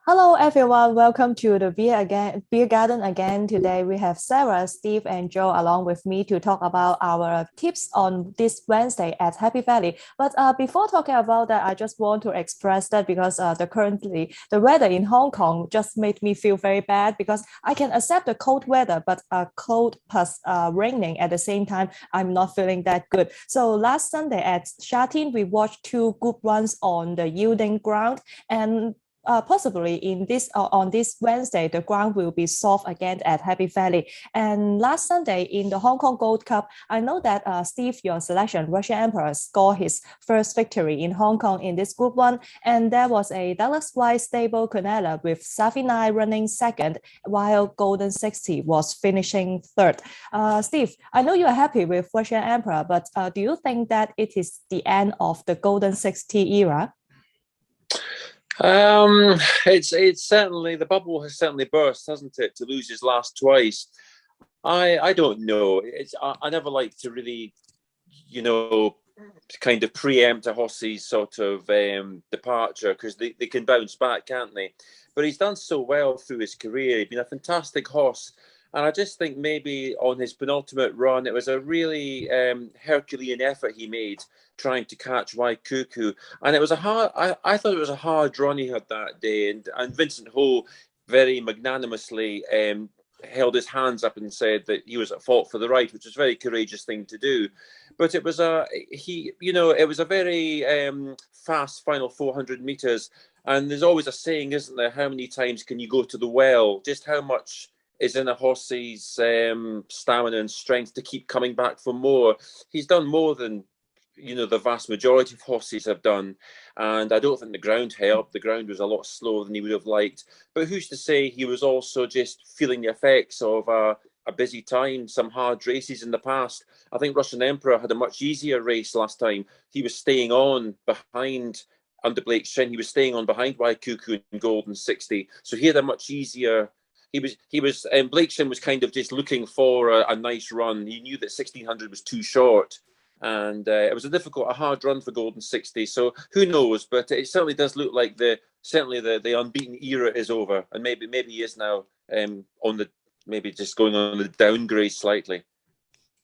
Hello everyone, welcome to the beer garden again. Today we have Sarah, Steve, and Joe along with me to talk about our tips on this Wednesday at Happy Valley. But before talking about that, I just want to express that because currently the weather in Hong Kong just made me feel very bad because I can accept the cold weather, but cold plus raining at the same time, I'm not feeling that good. So last Sunday at Charene, we watched two good runs on the yielding ground, and possibly in this on this Wednesday, the ground will be soft again at Happy Valley. And last Sunday in the Hong Kong Gold Cup, I know that Steve, your selection, Russian Emperor, scored his first victory in Hong Kong in this Group 1. And there was a Deluxe White stable Quinella with Savini running second, while Golden 60 was finishing third. Steve, I know you are happy with Russian Emperor, but do you think that it is the end of the Golden 60 era? It's certainly, the bubble has certainly burst, hasn't it? To lose his last twice, I don't know. I never like to really, kind of preempt a horse's sort of departure, because they can bounce back, can't they? But he's done so well through his career. He's been a fantastic horse. And I just think maybe on his penultimate run, it was a really Herculean effort he made trying to catch White Cuckoo. And it was I thought it was a hard run he had that day. And Vincent Ho very magnanimously held his hands up and said that he was at fault for the right, which was a very courageous thing to do. But it was it was a very fast final 400 meters. And there's always a saying, isn't there? How many times can you go to the well? Just how much is in a horse's stamina and strength to keep coming back for more. He's done more than, the vast majority of horses have done. And I don't think the ground helped. The ground was a lot slower than he would have liked. But who's to say he was also just feeling the effects of a busy time, some hard races in the past. I think Russian Emperor had a much easier race last time. He was staying on behind under Blake Shin. He was staying on behind White Cuckoo and Golden 60. So he had a much easier... Blake Shin was kind of just looking for a nice run. He knew that 1600 was too short, and it was a hard run for Golden 60. So who knows? But it certainly does look like the unbeaten era is over, and maybe he is now maybe just going on the downgrade slightly.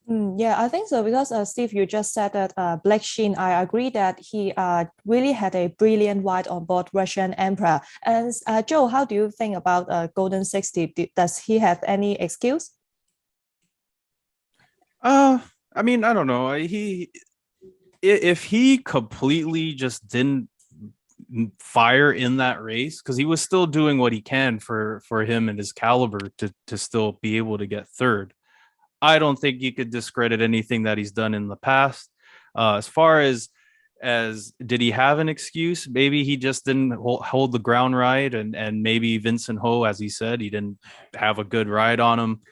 Yeah, I think so because Steve, you just said that Black Shin, I agree that he really had a brilliant ride on board Russian Emperor. And Joe, how do you think about Golden 60? Does he have any excuse? I mean, I don't know. If he completely just didn't fire in that race, because he was still doing what he can for him and his caliber to still be able to get third. I don't think you could discredit anything that he's done in the past. As far as did he have an excuse? Maybe he just didn't hold the ground right, and maybe Vincent Ho, as he said, he didn't have a good ride on him.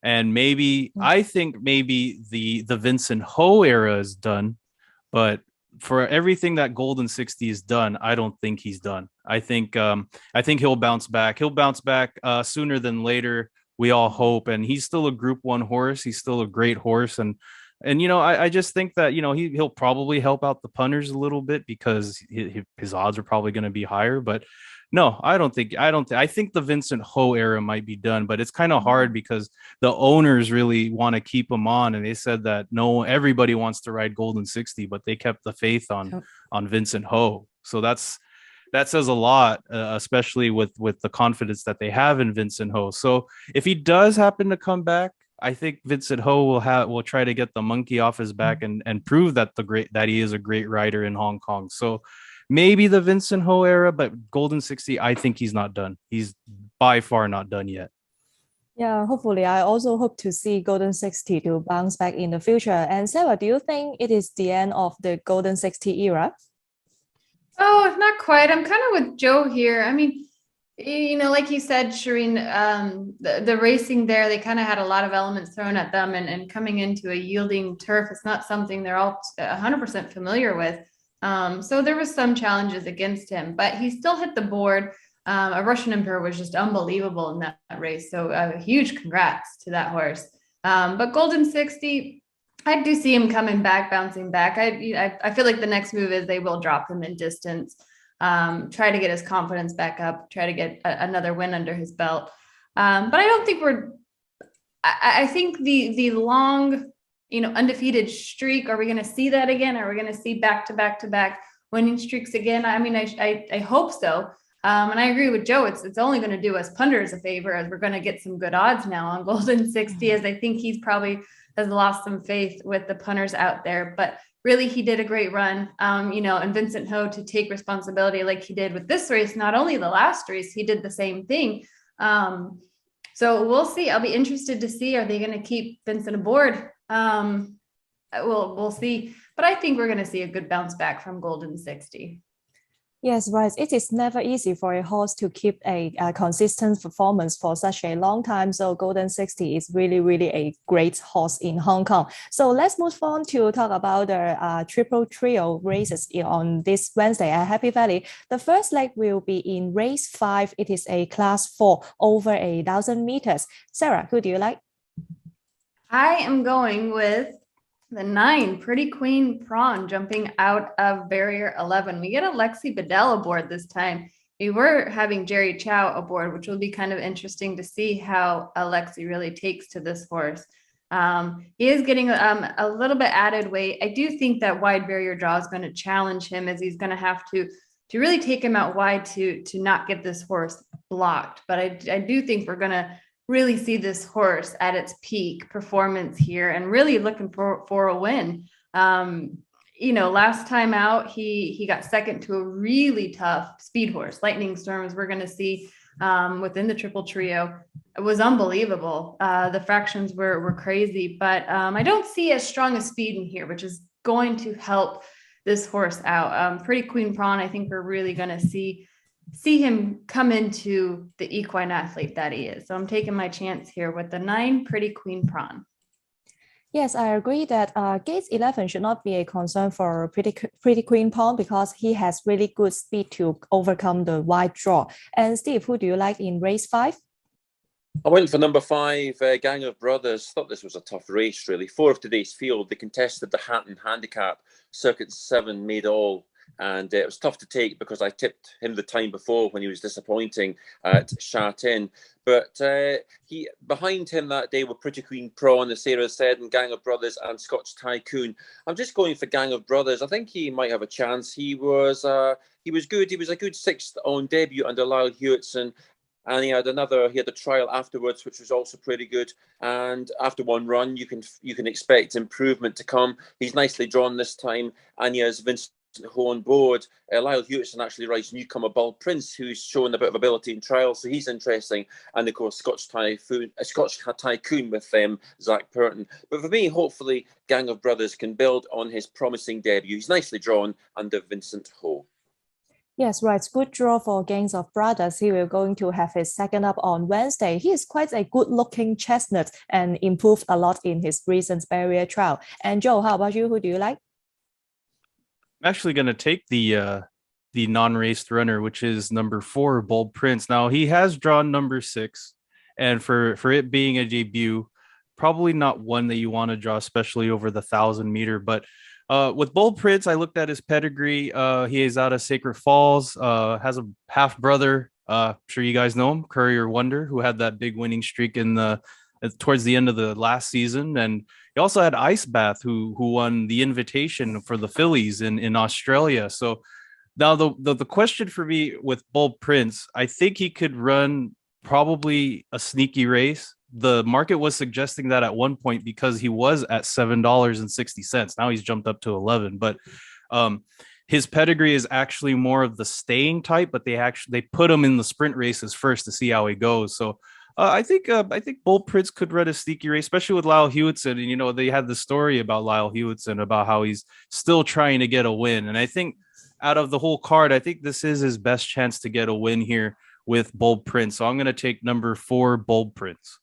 And I think maybe the Vincent Ho era is done, but for everything that Golden 60 has done, I don't think he's done. I think he'll bounce back. He'll bounce back sooner than later. We all hope, and he's still a Group 1 horse. He's still a great horse, and I just think that he'll probably help out the punters a little bit because his odds are probably going to be higher. But no, I don't think. I think the Vincent Ho era might be done, but it's kind of hard because the owners really want to keep him on, and they said that everybody wants to ride Golden 60, but they kept the faith on Vincent Ho. So that says a lot, especially with the confidence that they have in Vincent Ho. So if he does happen to come back, I think Vincent Ho will try to get the monkey off his back and prove that he is a great rider in Hong Kong. So maybe the Vincent Ho era, but Golden 60, I think he's not done. He's by far not done yet. Yeah, hopefully. I also hope to see Golden 60 to bounce back in the future. And Sarah, do you think it is the end of the Golden 60 era? Oh, not quite. I'm kind of with Joe here. I mean, like you said, Charene, the racing there, they kind of had a lot of elements thrown at them, and coming into a yielding turf, it's not something they're all 100% familiar with. So there was some challenges against him, but he still hit the board. A Russian Emperor was just unbelievable in that race. So a huge congrats to that horse. But Golden 60, I do see him coming back, bouncing back. I feel like the next move is they will drop him in distance. try to get his confidence back up, try to get another win under his belt. But I don't think I think the long, undefeated streak, are we going to see that again? Are we going to see back-to-back winning streaks again? I mean, I hope so. And I agree with Joe. It's only going to do us punters a favor, as we're going to get some good odds now on Golden 60, as I think he's probably has lost some faith with the punters out there. But really, he did a great run, and Vincent Ho to take responsibility like he did with this race. Not only the last race, he did the same thing. So we'll see. I'll be interested to see, are they going to keep Vincent aboard? We'll see. But I think we're going to see a good bounce back from Golden 60. Yes, right. It is never easy for a horse to keep a consistent performance for such a long time. So Golden 60 is really, really a great horse in Hong Kong. So let's move on to talk about the triple trio races on this Wednesday at Happy Valley. The first leg will be in race 5. It is a class 4 over 1,000 meters. Sarah, who do you like? I am going with the 9, Pretty Queen Prawn, jumping out of barrier 11. We get Alexi Bedell aboard this time. We were having Jerry Chow aboard, which will be kind of interesting to see how Alexi really takes to this horse. He is getting a little bit added weight. I do think that wide barrier draw is going to challenge him, as he's going to have to really take him out wide to not get this horse blocked. But I do think we're going to really see this horse at its peak performance here, and really looking for a win. Last time out, he got second to a really tough speed horse, Lightning Storms. We're going to see within the triple trio. It was unbelievable. The fractions were crazy, but I don't see as strong a speed in here, which is going to help this horse out. Pretty Queen Prawn, I think we're really going to see him come into the equine athlete that he is. So I'm taking my chance here with the 9, Pretty Queen Prawn. Yes, I agree that Gates 11 should not be a concern for Pretty Queen Prawn, because he has really good speed to overcome the wide draw. And Steve, who do you like in race 5? I went for number 5, Gang of Brothers. Thought this was a tough race, really. 4 of today's field, they contested the Hatton Handicap. Circuit 7 made all. And it was tough to take, because I tipped him the time before when he was disappointing at Charene. But behind him that day were Pretty Queen Prawn, as Sarah said, and Gang of Brothers and Scotch Tycoon. I'm just going for Gang of Brothers. I think he might have a chance. He was good. He was a good 6th on debut under Lyle Hewitson. And he had a trial afterwards, which was also pretty good. And after one run, you can expect improvement to come. He's nicely drawn this time, and he has Vincent Ho on board. Lyle Hewitson actually rides newcomer Bald Prince, who's shown a bit of ability in trials, so he's interesting. And of course, Scotch Tycoon with Zach Purton. But for me, hopefully, Gang of Brothers can build on his promising debut. He's nicely drawn under Vincent Ho. Yes, right. Good draw for Gangs of Brothers. He will going to have his second up on Wednesday. He is quite a good-looking chestnut and improved a lot in his recent barrier trial. And Joe, how about you? Who do you like? I'm actually going to take the non-raced runner, which is number 4, Bold Prince. Now, he has drawn number 6, and for it being a debut, probably not one that you want to draw, especially over the 1,000-meter. But with Bold Prince, I looked at his pedigree. He is out of Sacred Falls, has a half brother. I'm sure you guys know him, Courier Wonder, who had that big winning streak towards the end of the last season. And he also had Ice Bath, who won the invitation for the fillies in Australia. So now the question for me with Bold Prince, I think he could run probably a sneaky race. The market was suggesting that at one point, because he was at $7.60. Now he's jumped up to 11. But his pedigree is actually more of the staying type, but they put him in the sprint races first to see how he goes. So I think Bold Prince could run a sneaky race, especially with Lyle Hewitson. And they had the story about Lyle Hewitson, about how he's still trying to get a win. And I think out of the whole card, I think this is his best chance to get a win here with Bold Prince. So I'm going to take number 4, Bold Prince.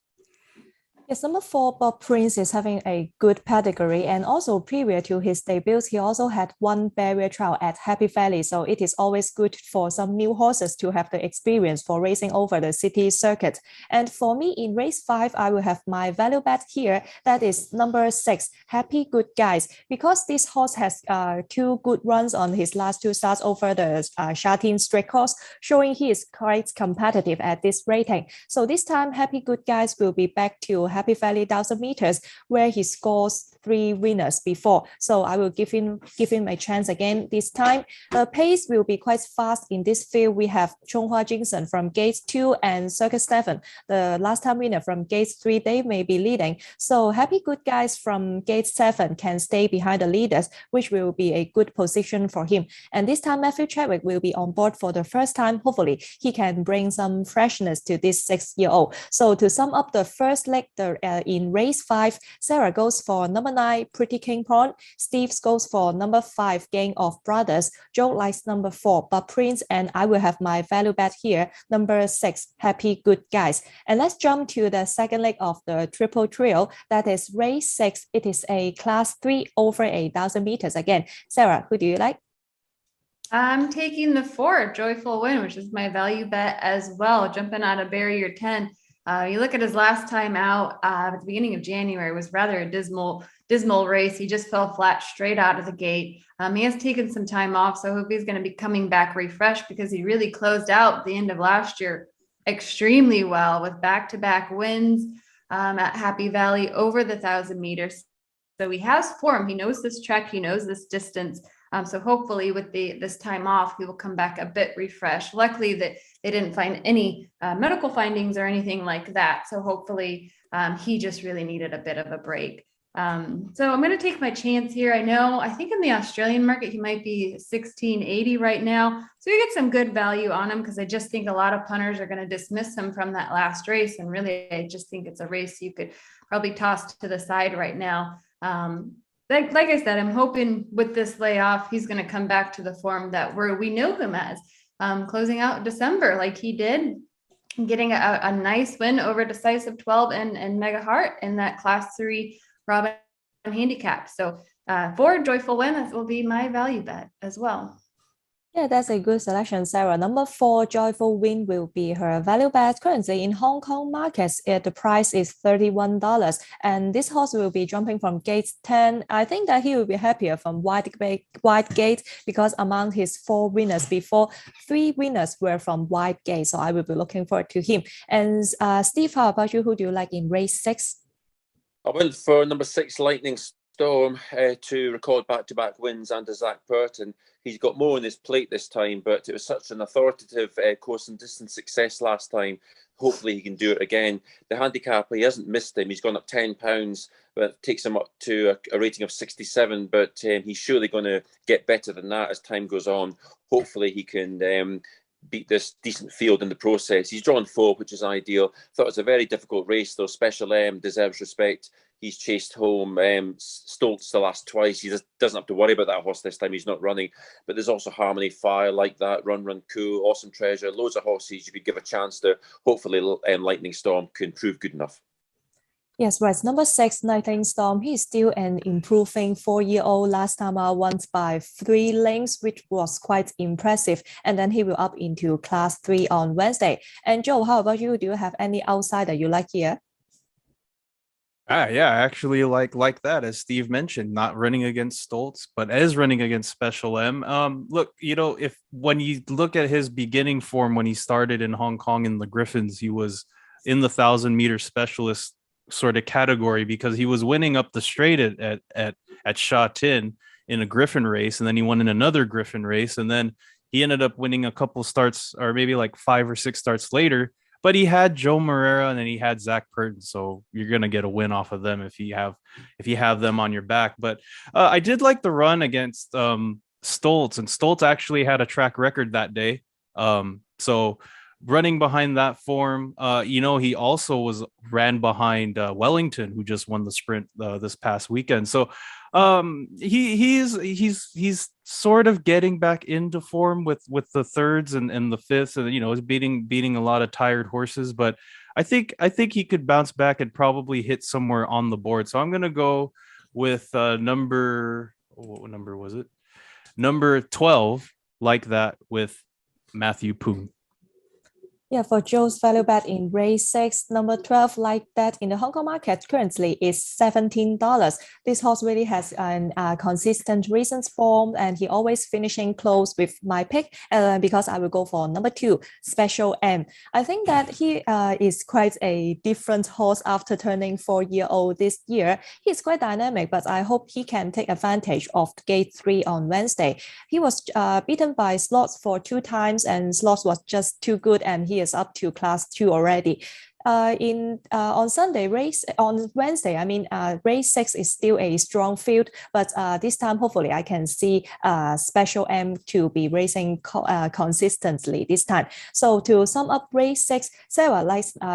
Yes, number 4, Bob Prince is having a good pedigree, and also prior to his debuts, he also had one barrier trial at Happy Valley. So it is always good for some new horses to have the experience for racing over the city circuit. And for me, in race 5, I will have my value bet here. That is number 6, Happy Good Guys, because this horse has 2 good runs on his last 2 starts over the Charene straight course, showing he is quite competitive at this rating. So this time, Happy Good Guys will be back to Happy Valley 1,000 meters, where he scores 3 winners before. So I will give him a chance again this time. The pace will be quite fast in this field. We have Chonghua Jinsen from Gates 2 and Circus 7. The last time winner from Gates 3, they may be leading. So Happy Good Guys from Gates 7 can stay behind the leaders, which will be a good position for him. And this time, Matthew Chadwick will be on board for the first time. Hopefully, he can bring some freshness to this 6-year-old. So to sum up the first leg, in race 5, Sara goes for number 9, Pretty King Pawn. Steve goes for number 5, Gang of Brothers. Joe likes number 4, Bob Prince, and I will have my value bet here, number 6, Happy Good Guys. And let's jump to the second leg of the triple trio. That is race 6. It is a class 3 over 1,000 meters again. Sara, who do you like? I'm taking the 4, Joyful Win, which is my value bet as well, jumping out of barrier 10. You look at his last time out at the beginning of January, was rather a dismal race. He just fell flat straight out of the gate. He has taken some time off, so I hope he's going to be coming back refreshed, because he really closed out the end of last year extremely well with back-to-back wins at Happy Valley over the 1,000 meters. So he has form. He knows this track. He knows this distance. So hopefully with this time off, he will come back a bit refreshed. Luckily that they didn't find any medical findings or anything like that. So hopefully he just really needed a bit of a break. So I'm going to take my chance here. I think in the Australian market, he might be 1680 right now. So you get some good value on him, because I just think a lot of punters are going to dismiss him from that last race. And really, I just think it's a race you could probably toss to the side right now. Like I said, I'm hoping with this layoff, he's going to come back to the form that we know him as, closing out December like he did, getting a nice win over Decisive 12 and Mega Heart in that class 3 Robin handicap. So 4, Joyful Win, that will be my value bet as well. Yeah, that's a good selection, Sara. Number 4, Joyful Win will be her value bet. Currently in Hong Kong markets, the price is $31. And this horse will be jumping from gate 10. I think that he will be happier from wide gate, because among his 4 winners before, 3 winners were from wide gate. So I will be looking forward to him. And Steve, how about you? Who do you like in race 6? I went for number 6, Lightning Storm, to record back-to-back wins under Zach Burton. He's got more on his plate this time, but it was such an authoritative course and distance success last time. Hopefully he can do it again. The handicap, he hasn't missed him. He's gone up £10, but takes him up to a rating of 67. But he's surely going to get better than that as time goes on. Hopefully he can beat this decent field in the process. He's drawn 4, which is ideal. Thought it was a very difficult race, though. Special M deserves respect. He's chased home Stoltz the last twice. He just doesn't have to worry about that horse this time. He's not running. But there's also Harmony Fire like that, Run Cool, Awesome Treasure, loads of horses you could give a chance to. Hopefully Lightning Storm can prove good enough. Yes, right. Number 6, Lightning Storm. He's still an improving 4-year-old. Last time out won by 3 lengths, which was quite impressive. And then he will up into class 3 on Wednesday. And Joe, how about you? Do you have any outsider you like here? Yeah, actually like that, as Steve mentioned, not running against Stoltz, but is running against Special M. Look, when you look at his beginning form when he started in Hong Kong in the Griffins, he was in the 1,000-meter specialist sort of category, because he was winning up the straight at Sha Tin in a Griffin race, and then he won in another Griffin race, and then he ended up winning a couple starts, or maybe like 5 or 6 starts later. But he had Joe Moreira and then he had Zach Purton, so you're gonna get a win off of them if you have them on your back. But I did like the run against Stoltz, and Stoltz actually had a track record that day. So running behind that form, he also ran behind Wellington, who just won the sprint this past weekend. So he's sort of getting back into form with the thirds and the fifths, and is beating a lot of tired horses. But I think he could bounce back and probably hit somewhere on the board. So I'm gonna go with what number was it? Number 12, like that, with Matthew Poon. Yeah, for Joe's value bet in race 6, number 12, like that in the Hong Kong market currently is $17. This horse really has a consistent recent form, and he always finishing close with my pick because I will go for number 2, Special M. I think that he is quite a different horse after turning 4-year-old this year. He's quite dynamic, but I hope he can take advantage of gate 3 on Wednesday. He was beaten by Slots for 2 times, and Slots was just too good, and he is up to class 2 already. On Wednesday, race 6 is still a strong field, but this time hopefully I can see Special M to be racing consistently this time. So to sum up race 6, Sara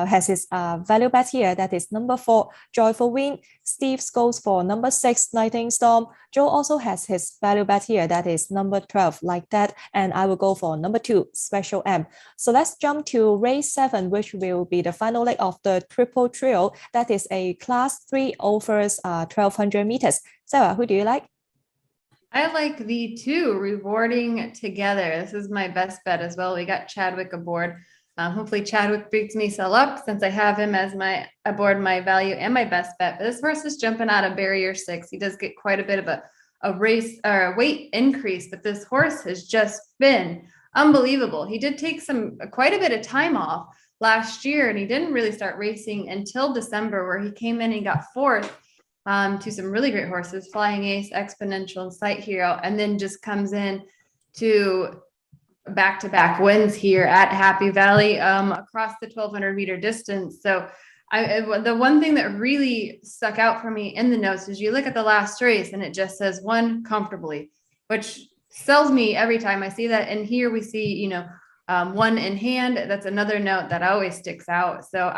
has his value bet here, that is number 4, Joyful Win. Steve goes for number 6, Nighting Storm. Joe also has his value bet here, that is number 12, like that, and I will go for number 2, Special M. So let's jump to race 7, which will be the final leg of the triple trio. That is a class 3 overs 1200 meters. Sara, who do you like? I like the 2, Rewarding Together. This is my best bet as well. We got Chadwick aboard. Hopefully Chadwick beats me sell up, since I have him as my aboard my value and my best bet. But this horse is jumping out of barrier 6. He does get quite a bit of a race or a weight increase, but this horse has just been unbelievable. He did take quite a bit of time off last year, and he didn't really start racing until December, where he came in and got 4th to some really great horses, Flying Ace, Exponential, and Sight Hero, and then just comes in to back-to-back wins here at Happy Valley across the 1200 meter distance. So the one thing that really stuck out for me in the notes is you look at the last race and it just says won comfortably, which sells me every time I see that. And here we see, one in hand. That's another note that always sticks out. So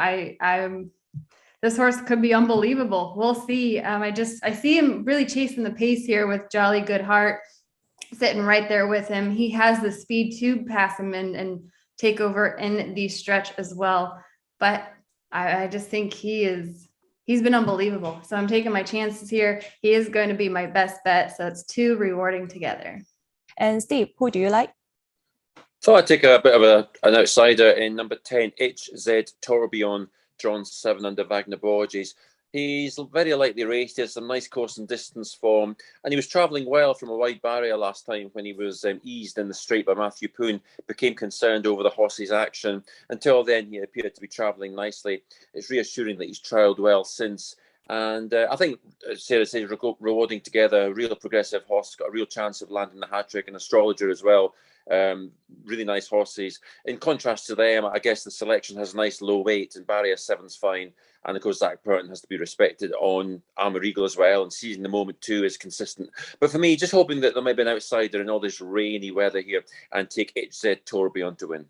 this horse could be unbelievable. We'll see. I see him really chasing the pace here with Jolly Good Heart sitting right there with him. He has the speed to pass him and take over in the stretch as well. But I just think he's been unbelievable. So I'm taking my chances here. He is going to be my best bet. So it's 2, Rewarding Together. And Steve, who do you like? So I take a bit of an outsider in number 10, HZ Tourbillon, drawn 7 under Wagner Borges. He's very lightly raced. He has some nice course and distance form, and he was travelling well from a wide barrier last time when he was eased in the straight by Matthew Poon. Became concerned over the horse's action. Until then, he appeared to be travelling nicely. It's reassuring that he's trialled well since. And I think Sara says Rewarding Together, a real progressive horse, got a real chance of landing the hat-trick, and Astrologer as well. Really nice horses. In contrast to them, I guess the selection has nice low weight, and barrier 7's fine. And of course, Zach Burton has to be respected on Armour as well, and Seizing the Moment too is consistent. But for me, just hoping that there might be an outsider in all this rainy weather here, and take HZ Tourbillon to win.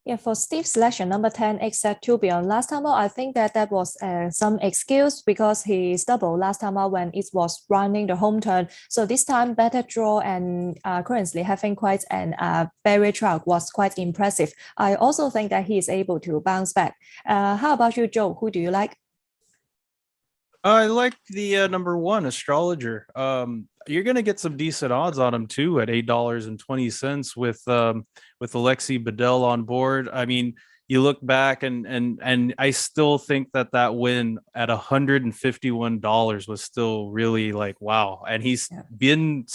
Yeah, for Steve's selection, number 10, HZ Tourbillon. Last time out, I think that was some excuse because he doubled last time out when it was running the home turn. So this time, better draw, and currently having quite an barrier track was quite impressive. I also think that he is able to bounce back. How about you, Joe? Who do you like? I like the number 1, Astrologer. You're going to get some decent odds on him too at $8.20 with Alexi Bedell on board. I mean, you look back and I still think that win at $151 was still really like, wow. And he's been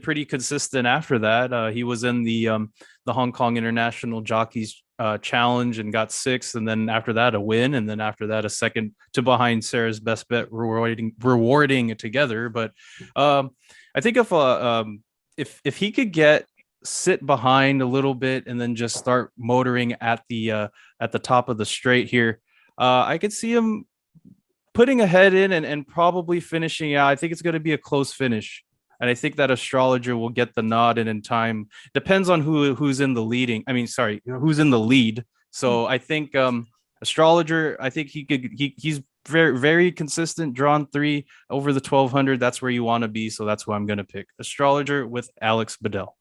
pretty consistent after that. He was in the Hong Kong International Jockeys Challenge and got 6th, and then after that a win, and then after that a second to behind Sarah's best bet, rewarding Together. But I think if he could sit behind a little bit and then just start motoring at the top of the straight here, I could see him putting a head in and probably finishing out. I think it's going to be a close finish. And I think that Astrologer will get the nod, and in time, depends on who's in the leading. I mean, sorry, who's in the lead. So I think Astrologer, I think he's very, very consistent, drawn 3 over the 1200. That's where you want to be. So that's who I'm going to pick. Astrologer with Alex Bedell.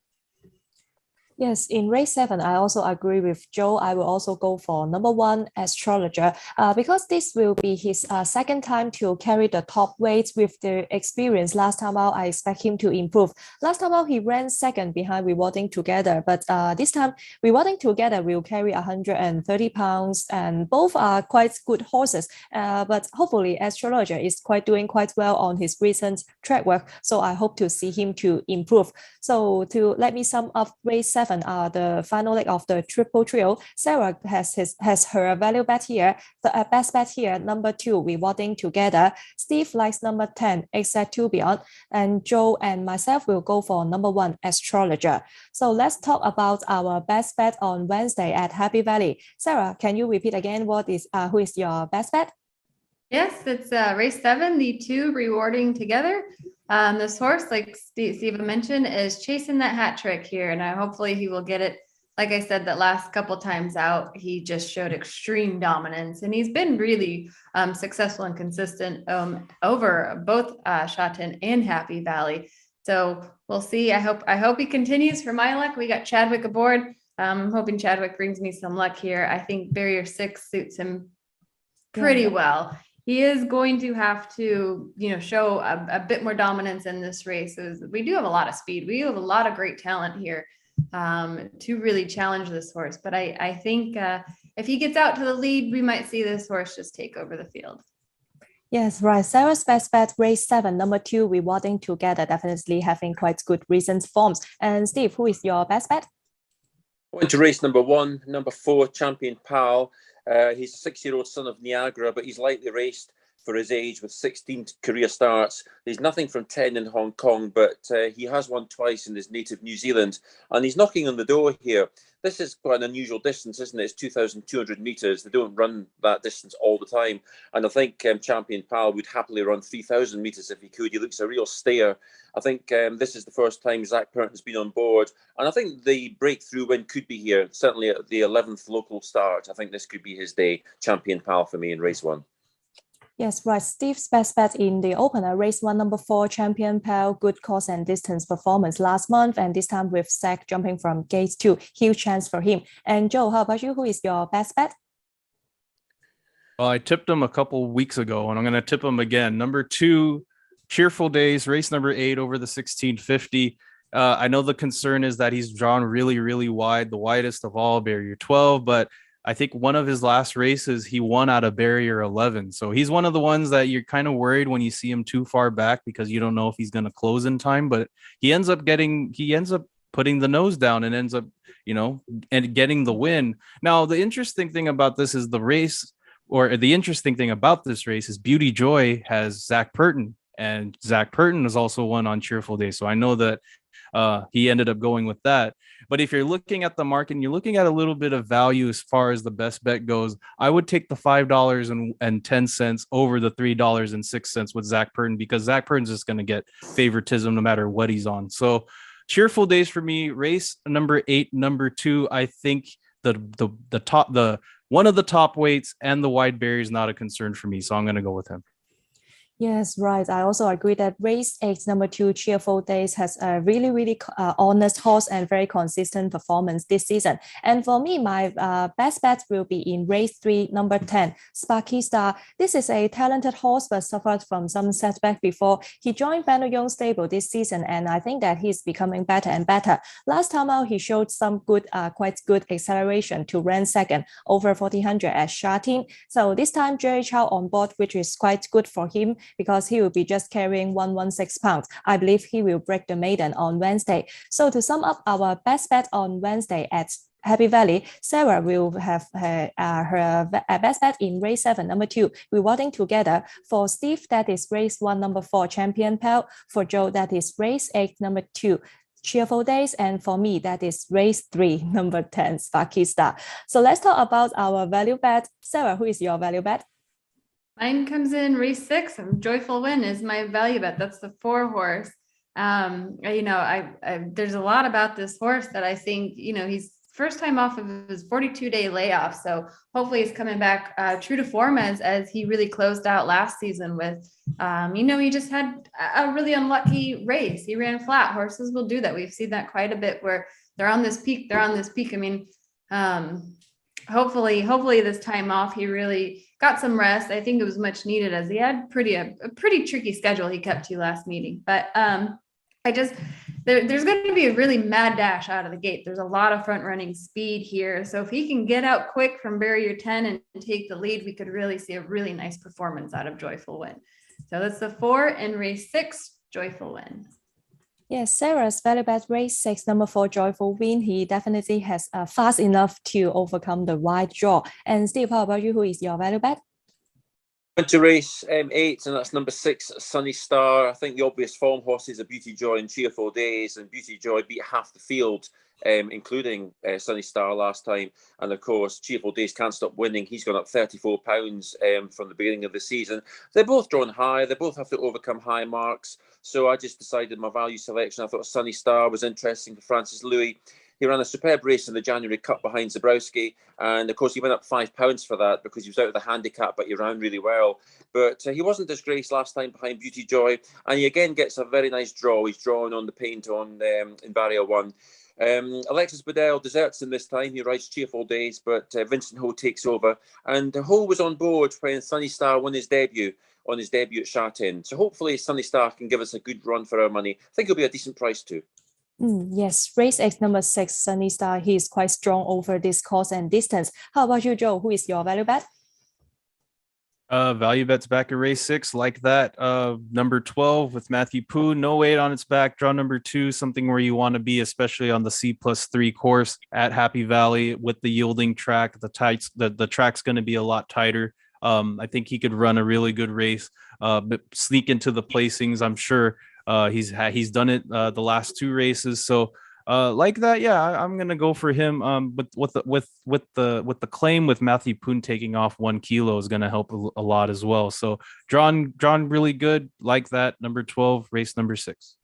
Yes, in race 7, I also agree with Joe. I will also go for number 1, Astrologer, because this will be his second time to carry the top weights with the experience. Last time out, I expect him to improve. Last time out, he ran second behind Rewarding Together, but this time, Rewarding Together will carry 130 pounds, and both are quite good horses. But hopefully, Astrologer is doing quite well on his recent track work, so I hope to see him to improve. So to let me sum up race 7, the final leg of the triple trio, Sara has her value bet here, the best bet here, number 2, Rewarding Together. Steve likes number 10, Exact2 Beyond, and Joe and myself will go for number 1, Astrologer. So let's talk about our best bet on Wednesday at Happy Valley. Sara, can you repeat again who is your best bet? Yes, it's race 7, the 2, Rewarding Together. This horse, like Steve mentioned, is chasing that hat trick here, and hopefully he will get it. Like I said, that last couple times out, he just showed extreme dominance, and he's been really successful and consistent over both Shotton and Happy Valley. So we'll see. I hope he continues. For my luck, we got Chadwick aboard. I'm hoping Chadwick brings me some luck here. I think barrier 6 suits him pretty well. He is going to have to, show a bit more dominance in this race. We do have a lot of speed. We have a lot of great talent here to really challenge this horse. But I think if he gets out to the lead, we might see this horse just take over the field. Yes, right. Sara's best bet, race 7, number 2, Rewarding Together, definitely having quite good recent forms. And Steve, who is your best bet? I went to race number 1, number 4, Champion Pal. He's a 6-year-old son of Niagara, but he's lightly raced for his age with 16 career starts. He's nothing from 10 in Hong Kong, but he has won twice in his native New Zealand, and he's knocking on the door here. This is quite an unusual distance, isn't it? It's 2,200 metres. They don't run that distance all the time, and I think Champion Pal would happily run 3,000 metres if he could. He looks a real stayer. I think this is the first time Zach Purton's been on board, and I think the breakthrough win could be here, certainly at the 11th local start. I think this could be his day. Champion Pal for me in race 1. Yes, right. Steve's best bet in the opener, race 1, number 4, Champion Pal, good course and distance performance last month, and this time with Zach jumping from gate 2, huge chance for him. And Joe, how about you? Who is your best bet? Well, I tipped him a couple weeks ago, and I'm going to tip him again. Number 2, Cheerful Days, race number 8 over the 1650. I know the concern is that he's drawn really, really wide, the widest of all, barrier 12, but I think one of his last races, he won out of barrier 11. So he's one of the ones that you're kind of worried when you see him too far back because you don't know if he's going to close in time, but he ends up putting the nose down and ends up, and getting the win. Now, the interesting thing about this is the interesting thing about this race is Beauty Joy has Zach Purton, and Zach Purton is also one on Cheerful Days. So I know that he ended up going with that. But if you're looking at the market and you're looking at a little bit of value as far as the best bet goes, I would take the $5.10 over the $3.06 with Zach Purton, because Zach Purton's just going to get favoritism no matter what he's on. So Cheerful Days for me, race number 8, number 2. I think the one of the top weights and the wide barrier is not a concern for me. So I'm going to go with him. Yes, right. I also agree that race 8, number 2, Cheerful Days has a really, really honest horse and very consistent performance this season. And for me, my best bet will be in race 3, number 10, Sparky Star. This is a talented horse, but suffered from some setback before. He joined Benno Young stable this season, and I think that he's becoming better and better. Last time out, he showed some quite good acceleration to run second over 1400 at Charene. So this time, Jerry Chow on board, which is quite good for him, because he will be just carrying 116 pounds. I believe he will break the maiden on Wednesday. So to sum up our best bet on Wednesday at Happy Valley, Sara will have her best bet in race 7, number 2, Rewarding Together. For Steve, that is race 1, number 4, Champion Pal. For Joe, that is race 8, number 2, Cheerful Days, and for me, that is race 3, number 10, Sparky Star. So let's talk about our value bet. Sara, who is your value bet? Mine comes in race 6. Joyful Win is my value bet. That's the 4 horse. There's a lot about this horse that I think, he's first time off of his 42-day layoff. So hopefully he's coming back true to form as he really closed out last season with, he just had a really unlucky race. He ran flat. Horses will do that. We've seen that quite a bit where they're on this peak. I mean, hopefully this time off, he really got some rest. I think it was much needed as he had a pretty tricky schedule he kept to last meeting. But there's going to be a really mad dash out of the gate. There's a lot of front running speed here. So if he can get out quick from barrier 10 and take the lead, we could really see a really nice performance out of Joyful Win. So that's the 4 in race 6, Joyful Win. Yes, Sarah's value bet race 6, number 4, Joyful Win. He definitely has fast enough to overcome the wide draw. And Steve, how about you? Who is your value bet? Went to race 8, and that's number 6, Sunny Star. I think the obvious form horses are Beauty Joy and Cheerful Days, and Beauty Joy beat half the field, including Sunny Star last time. And of course, Cheerful Days can't stop winning. He's gone up £34 from the beginning of the season. They're both drawn high. They both have to overcome high marks. So I just decided my value selection. I thought Sunny Star was interesting for Francis Louis. He ran a superb race in the January Cup behind Zabrowski. And of course, he went up £5 for that because he was out of the handicap, but he ran really well. But he wasn't disgraced last time behind Beauty Joy. And he again gets a very nice draw. He's drawn on the paint in barrier 1. Alexis Bedell deserts him this time. He rides Cheerful Days, but Vincent Ho takes over. And Ho was on board when Sunny Star won his debut at Charene. So hopefully Sunny Star can give us a good run for our money. I think it'll be a decent price too. Yes, race X number 6, Sunny Star. He is quite strong over this course and distance. How about you, Joe? Who is your value bet? Value bets back at race 6, like that. Number 12 with Matthew Poon, no weight on its back. Draw number 2, something where you want to be, especially on the C+3 course at Happy Valley with the yielding track. The track's going to be a lot tighter. I think he could run a really good race, but sneak into the placings. I'm sure he's done it the last 2 races. So like that, yeah, I'm gonna go for him. But with the claim with Matthew Poon taking off 1 kilo is gonna help a lot as well. So drawn really good, like that. Number 12, race number 6.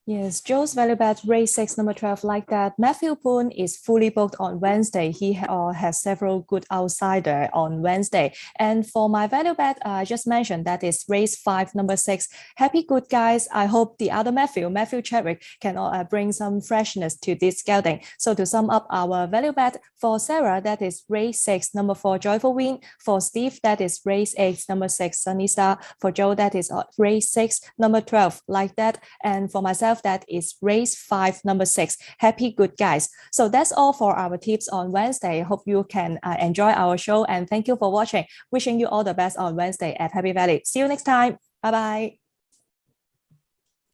Yes, Joe's value bet race 6, number 12, like that. Matthew Poon is fully booked on Wednesday. He has several good outsiders on Wednesday. And for my value bet, I just mentioned that is race 5, number 6, Happy Good Guys. I hope the other Matthew Chadwick, can bring some freshness to this gelding. So to sum up our value bet, for Sara, that is race 6, number 4, Joyful Win. For Steve, that is race 8, number 6, Sunny Star. For Joe, that is race 6, number 12, like that. And for myself, that is race 5, number 6, Happy Good Guys. So that's all for our tips on Wednesday. Hope you can enjoy our show, and thank you for watching. Wishing you all the best on Wednesday at Happy Valley. See you next time. Bye bye.